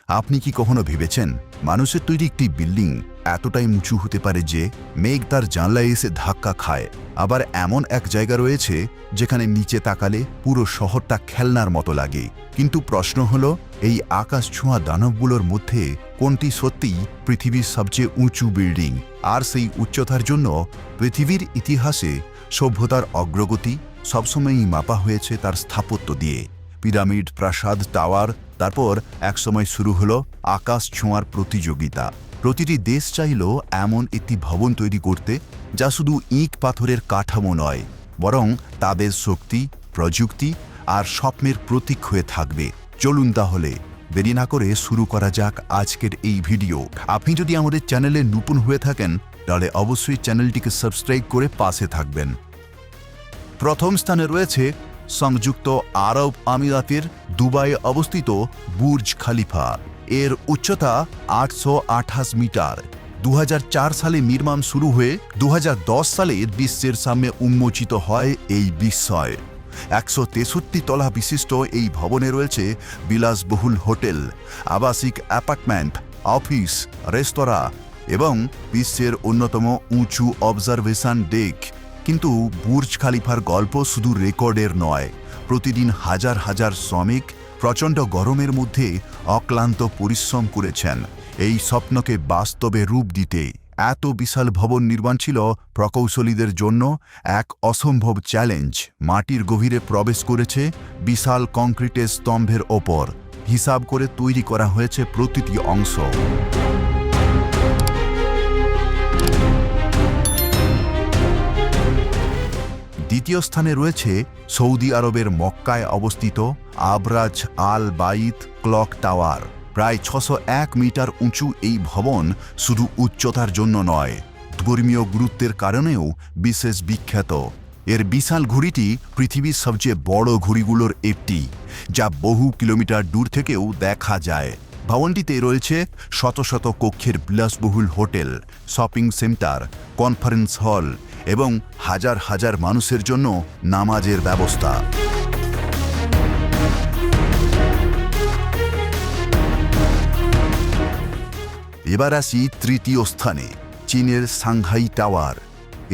আপনি কি কখনো ভেবেছেন মানুষের তৈরি একটি বিল্ডিং এতটাই উঁচু হতে পারে যে মেঘ তার জানলায় এসে ধাক্কা খায়? আবার এমন এক জায়গা রয়েছে যেখানে নিচে তাকালে পুরো শহরটা খেলনার মতো লাগে। কিন্তু প্রশ্ন হলো, এই আকাশ ছোঁয়া দানবগুলোর মধ্যে কোনটি সত্যিই পৃথিবীর সবচেয়ে উঁচু বিল্ডিং? আর সেই উচ্চতার জন্য পৃথিবীর ইতিহাসে সভ্যতার অগ্রগতি সবসময়ই মাপা হয়েছে তার স্থাপত্য দিয়ে। পিরামিড, প্রাসাদ, টাওয়ার, তারপর একসময় শুরু হলো আকাশ ছোঁয়ার প্রতিযোগিতা। প্রতিটি দেশ চাইল এমন একটি ভবন তৈরি করতে যা শুধু ইট পাথরের কাঠামো নয়, বরং তাদের শক্তি, প্রযুক্তি আর স্বপ্নের প্রতীক হয়ে থাকবে। চলুন তাহলে দেরি না করে শুরু করা যাক আজকের এই ভিডিও। আপনি যদি আমাদের চ্যানেলে নতুন হয়ে থাকেন তাহলে অবশ্যই চ্যানেলটিকে সাবস্ক্রাইব করে পাশে থাকবেন। প্রথম স্থানে রয়েছে সংযুক্ত আরব আমিরাতের দুবাইয়ে অবস্থিত বুর্জ খলিফা। এর উচ্চতা 828 মিটার। 2004 সালে নির্মাণ শুরু হয়ে 2010 সালে বিশ্বের সামনে উন্মোচিত হয় এই বিস্ময়। 163 তলা বিশিষ্ট এই ভবনে রয়েছে বিলাসবহুল হোটেল, আবাসিক অ্যাপার্টমেন্ট, অফিস, রেস্তোরাঁ এবং বিশ্বের অন্যতম উঁচু অবজারভেশন ডেক। কিন্তু বুর্জ খলিফার গল্প শুধু রেকর্ডের নয়। প্রতিদিন হাজার হাজার শ্রমিক প্রচণ্ড গরমের মধ্যে অক্লান্ত পরিশ্রম করেছেন এই স্বপ্নকে বাস্তবে রূপ দিতে। এত বিশাল ভবন নির্মাণ ছিল প্রকৌশলীদের জন্য এক অসম্ভব চ্যালেঞ্জ। মাটির গভীরে প্রবেশ করেছে বিশাল কংক্রিটের স্তম্ভের ওপর। হিসাব করে তৈরি করা হয়েছে প্রতিটি অংশ। দ্বিতীয় স্থানে রয়েছে সৌদি আরবের মক্কায় অবস্থিত আবরাজ আল বাইত ক্লক টাওয়ার। প্রায় 601 মিটার উঁচু এই ভবন শুধু উচ্চতার জন্য নয়, ধর্মীয় গুরুত্বের কারণেও বিশেষ বিখ্যাত। এর বিশাল ঘড়িটি পৃথিবীর সবচেয়ে বড় ঘড়িগুলোর একটি, যা বহু কিলোমিটার দূর থেকেও দেখা যায়। ভবনটিতে রয়েছে শত শত কক্ষের বিলাসবহুল hotel, shopping centre, conference hall এবং হাজার হাজার মানুষের জন্য নামাজের ব্যবস্থা। এবার আসি তৃতীয় স্থানে, চীনের সাংহাই টাওয়ার।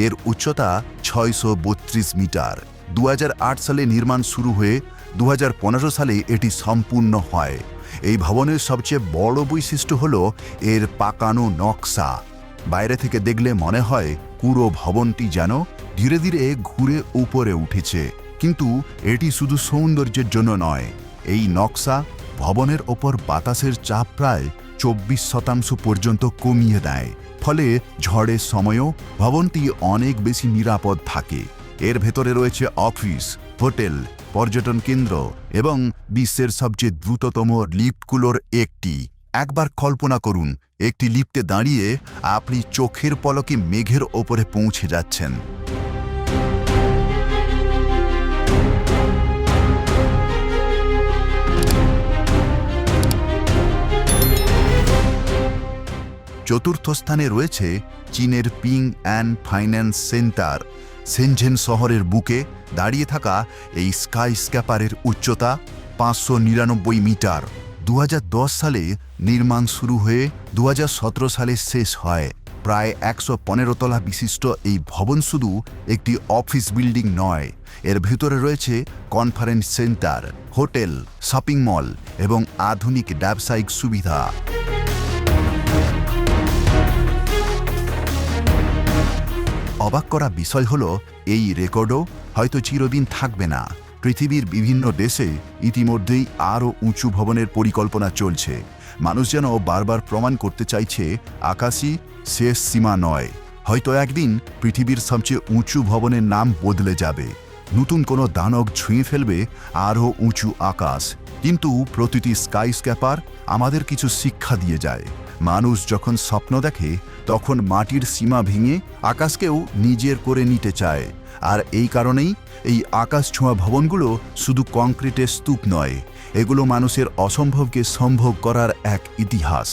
এর উচ্চতা 632 মিটার। 2008 সালে নির্মাণ শুরু হয়ে 2015 সালে এটি সম্পূর্ণ হয়। এই ভবনের সবচেয়ে বড় বৈশিষ্ট্য হল এর পাকানো নকশা। বাইরে থেকে দেখলে মনে হয় পুরো ভবনটি যেন ধীরে ধীরে ঘুরে উপরে উঠেছে। কিন্তু এটি শুধু সৌন্দর্যের জন্য নয়। এই নকশা ভবনের ওপর বাতাসের চাপ প্রায় 24% পর্যন্ত কমিয়ে দেয়। ফলে ঝড়ের সময়ও ভবনটি অনেক বেশি নিরাপদ থাকে। এর ভেতরে রয়েছে অফিস, হোটেল, পর্যটন কেন্দ্র এবং বিশ্বের সবচেয়ে দ্রুততম লিফটগুলোর একটি। একবার কল্পনা করুন, একটি লিফটে দাঁড়িয়ে আপনি চোখের পলকে মেঘের ওপরে পৌঁছে যাচ্ছেন। চতুর্থ স্থানে রয়েছে চীনের Ping and finance centre. Shenzhen শহরের বুকে দাঁড়িয়ে থাকা এই স্কাইস্ক্যাপারের উচ্চতা 599 মিটার। 2010 সালে নির্মাণ শুরু হয়ে 2017 সালে শেষ হয়। প্রায় 115 তলা বিশিষ্ট এই ভবন শুধু একটি অফিস বিল্ডিং নয়, এর ভেতরে রয়েছে conference centre, hotel, shopping mall এবং আধুনিক ব্যবসায়িক সুবিধা। অবাক করা বিষয় হল, এই রেকর্ডও হয়তো চিরদিন থাকবে না। পৃথিবীর বিভিন্ন দেশে ইতিমধ্যেই আরও উঁচু ভবনের পরিকল্পনা চলছে। মানুষ যেন বারবার প্রমাণ করতে চাইছে আকাশই শেষ সীমা নয়। হয়তো একদিন পৃথিবীর সবচেয়ে উঁচু ভবনের নাম বদলে যাবে। নতুন কোনো দানব ছুঁয়ে ফেলবে আরও উঁচু আকাশ। কিন্তু প্রতিটি স্কাইস্ক্যাপার আমাদের কিছু শিক্ষা দিয়ে যায়। মানুষ যখন স্বপ্ন দেখে তখন মাটির সীমা ভেঙে আকাশকেও নিজের করে নিতে চায়। আর এই কারণেই এই আকাশ ছোঁয়া ভবনগুলো শুধু কংক্রিটের স্তূপ নয়, এগুলো মানুষের অসম্ভবকে সম্ভব করার এক ইতিহাস।